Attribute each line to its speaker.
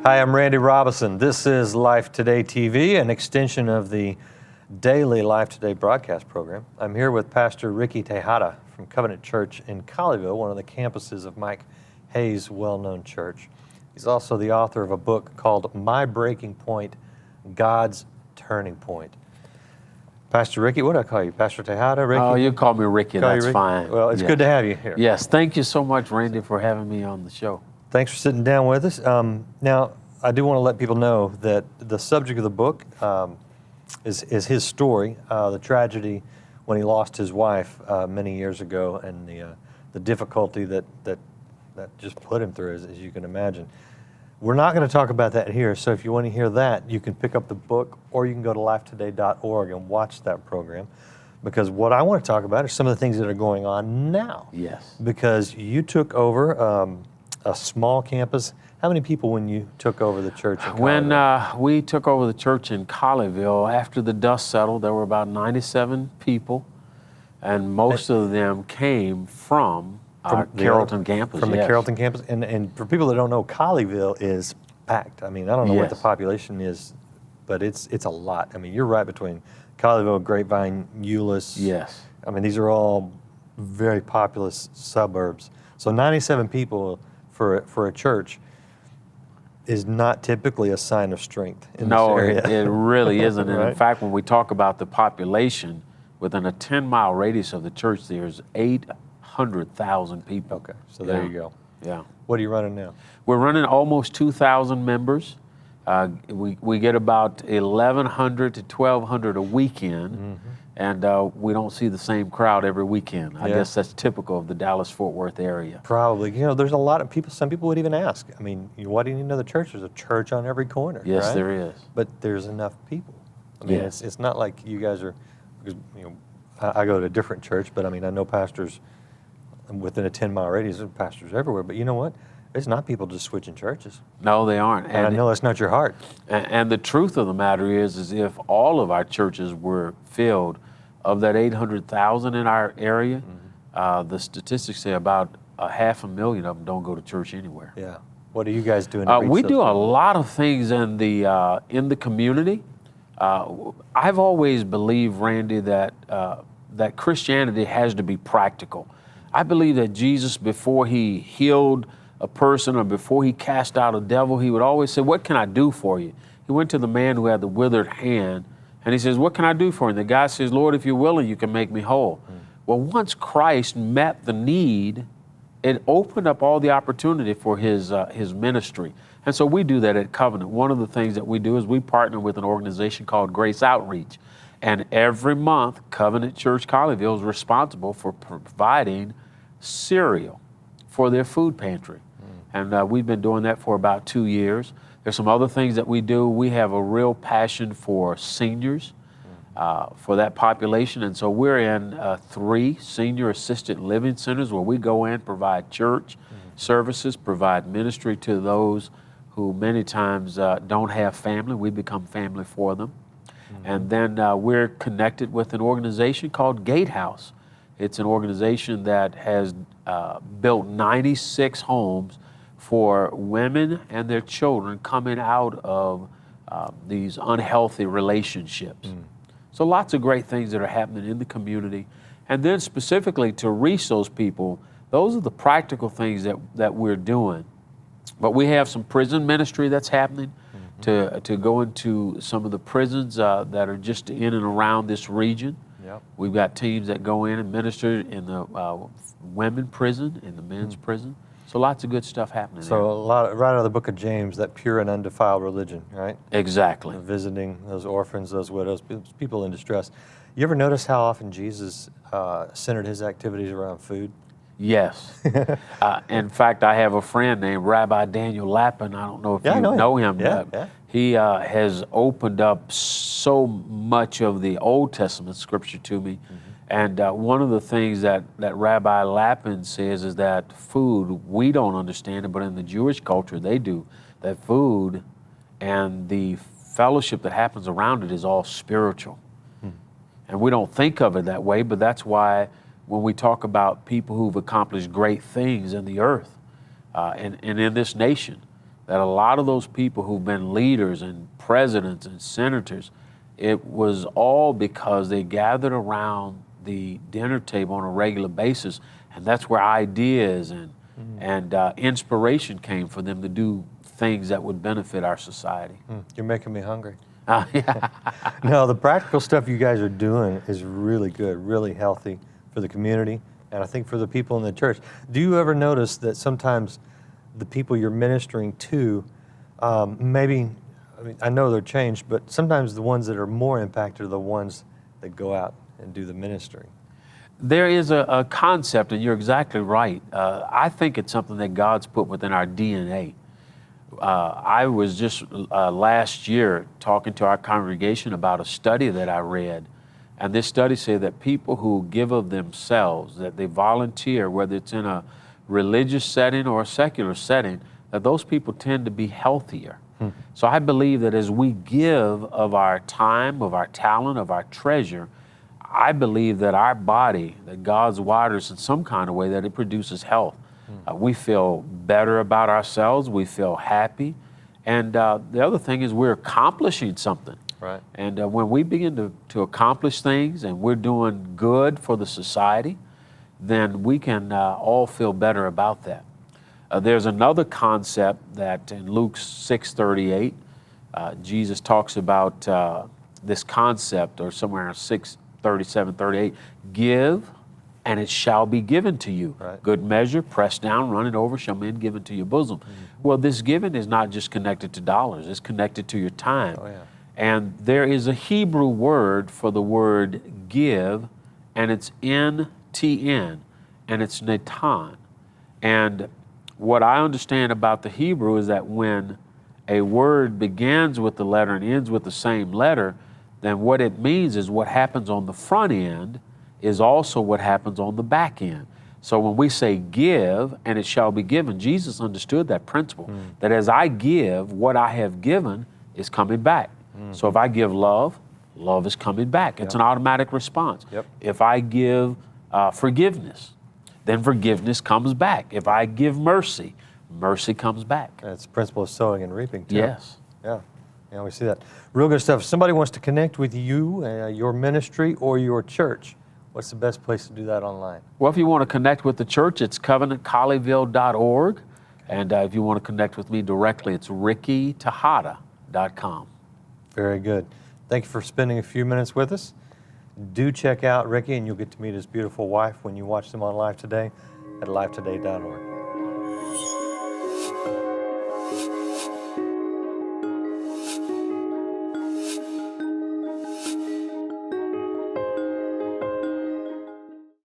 Speaker 1: Hi, I'm Randy Robison. This is Life Today TV, an extension of the daily Life Today broadcast program. I'm here with Pastor Ricky Texada from Covenant Church in Colleyville, one of the campuses of Mike Hayes' well-known church. He's also the author of a book called My Breaking Point, God's Turning Point. Pastor Ricky, what do I call you? Pastor Texada, Ricky?
Speaker 2: Oh, you call me Ricky, that's fine.
Speaker 1: Well, it's good to have you here.
Speaker 2: Yes, thank you so much, Randy, for having me on the show.
Speaker 1: Thanks for sitting down with us. Now, I do want to let people know that the subject of the book is his story, the tragedy when he lost his wife many years ago, and the difficulty that just put him through, as you can imagine. We're not going to talk about that here, so if you want to hear that, you can pick up the book, or you can go to lifetoday.org and watch that program, because what I want to talk about are some of the things that are going on now.
Speaker 2: Yes.
Speaker 1: Because you took over a small campus. How many people when you took over the church in Colleyville?
Speaker 2: When we took over the church in Colleyville, after the dust settled, there were about 97 people, and most of them came from our Carrollton campus.
Speaker 1: From the Carrollton campus. And for people that don't know, Colleyville is packed. I mean, I don't know what the population is, but it's a lot. I mean, you're right between Colleyville, Grapevine, Euless.
Speaker 2: Yes.
Speaker 1: I mean, these are all very populous suburbs. So 97 people for a church is not typically a sign of strength in this area.
Speaker 2: No, it really isn't. And
Speaker 1: Right?
Speaker 2: in fact, when we talk about the population, within a 10-mile radius of the church, there's 800,000 people.
Speaker 1: Okay, so there you go.
Speaker 2: Yeah.
Speaker 1: What are you running now?
Speaker 2: We're running almost 2,000 members. We get about 1,100 to 1,200 a weekend, and we don't see the same crowd every weekend. I guess that's typical of the Dallas-Fort Worth area.
Speaker 1: Probably. You know, there's a lot of people, some people would even ask, I mean, why do you need another church? There's a church on every corner,
Speaker 2: Yes,
Speaker 1: right?
Speaker 2: there is.
Speaker 1: But there's enough people. I mean,
Speaker 2: Yes.
Speaker 1: it's not like you guys are, because, you know, I go to a different church, but I mean, I know pastors within a 10-mile radius, there's pastors everywhere, but you know what? It's not people just switching churches.
Speaker 2: No, they aren't.
Speaker 1: And I know that's not your heart.
Speaker 2: And the truth of the matter is if all of our churches were filled, of that 800,000 in our area, the statistics say about 500,000 of them don't go to church anywhere.
Speaker 1: Yeah. What are you guys doing to reach
Speaker 2: We
Speaker 1: those
Speaker 2: do a
Speaker 1: people?
Speaker 2: lot of things in the community. I've always believed, Randy, that that Christianity has to be practical. I believe that Jesus, before he healed a person or before he cast out a devil, he would always say, "What can I do for you?" He went to the man who had the withered hand, and he says, "What can I do for you?" And the guy says, "Lord, if you're willing, you can make me whole." Well, once Christ met the need, it opened up all the opportunity for his ministry. And so we do that at Covenant. One of the things that we do is we partner with an organization called Grace Outreach. And every month, Covenant Church Colleyville is responsible for providing cereal for their food pantry. And we've been doing that for about 2 years. There's some other things that we do. We have a real passion for seniors, for that population. And so we're in 3 senior assisted living centers where we go in, provide church services, provide ministry to those who many times don't have family. We become family for them. And then we're connected with an organization called Gatehouse. It's an organization that has built 96 homes for women and their children coming out of these unhealthy relationships. So lots of great things that are happening in the community. And then specifically to reach those people, those are the practical things that we're doing. But we have some prison ministry that's happening to go into some of the prisons that are just in and around this region.
Speaker 1: Yep.
Speaker 2: We've got teams that go in and minister in the women prison, in the men's prison. So lots of good stuff happening there.
Speaker 1: So a lot, right out of the book of James, that pure and undefiled religion, right?
Speaker 2: Exactly.
Speaker 1: Visiting those orphans, those widows, people in distress. You ever notice how often Jesus centered his activities around food?
Speaker 2: Yes. In fact, I have a friend named Rabbi Daniel Lappin. I don't know if you know him.
Speaker 1: Yeah.
Speaker 2: He has opened up so much of the Old Testament scripture to me. And one of the things that Rabbi Lappin says is that food, we don't understand it, but in the Jewish culture, they do. That food and the fellowship that happens around it is all spiritual. And we don't think of it that way, but that's why when we talk about people who've accomplished great things in the earth and in this nation, that a lot of those people who've been leaders and presidents and senators, it was all because they gathered around the dinner table on a regular basis, and that's where ideas and inspiration came for them to do things that would benefit our society.
Speaker 1: You're making me hungry.
Speaker 2: Yeah.
Speaker 1: No, the practical stuff you guys are doing is really good, really healthy for the community, and I think for the people in the church. Do you ever notice that sometimes the people you're ministering to, maybe, I mean, I know they're changed, but sometimes the ones that are more impacted are the ones that go out and do the ministry?
Speaker 2: There is a concept, and you're exactly right. I think it's something that God's put within our DNA. I was just last year talking to our congregation about a study that I read, and this study said that people who give of themselves, that they volunteer, whether it's in a religious setting or a secular setting, that those people tend to be healthier. So I believe that as we give of our time, of our talent, of our treasure, I believe that our body, that God's wired us in some kind of way, that it produces health. We feel better about ourselves, we feel happy, and the other thing is we're accomplishing something.
Speaker 1: Right.
Speaker 2: And when we begin to accomplish things and we're doing good for the society, then we can all feel better about that. There's another concept that in Luke 6:38, Jesus talks about this concept, or somewhere in 6:37, 38, give and it shall be given to you.
Speaker 1: Right.
Speaker 2: Good measure, pressed down, running over, shall men give it to your bosom. Well, this giving is not just connected to dollars, it's connected to your time.
Speaker 1: Oh, yeah.
Speaker 2: And there is a Hebrew word for the word give, and it's N-T-N, and it's natan. And what I understand about the Hebrew is that when a word begins with the letter and ends with the same letter, then what it means is what happens on the front end is also what happens on the back end. So when we say give and it shall be given, Jesus understood that principle, that as I give, what I have given is coming back. So if I give love, love is coming back. It's an automatic response.
Speaker 1: Yep.
Speaker 2: If I give forgiveness, then forgiveness comes back. If I give mercy, mercy comes back.
Speaker 1: It's the principle of sowing and reaping, too.
Speaker 2: Yes.
Speaker 1: Yeah. Yeah, we see that. Real good stuff. If somebody wants to connect with you, your ministry, or your church, what's the best place to do that online?
Speaker 2: Well, if you want to connect with the church, it's covenantcolleyville.org. And if you want to connect with me directly, it's rickytejada.com.
Speaker 1: Very good. Thank you for spending a few minutes with us. Do check out Ricky, and you'll get to meet his beautiful wife when you watch them on Live Today at livetoday.org.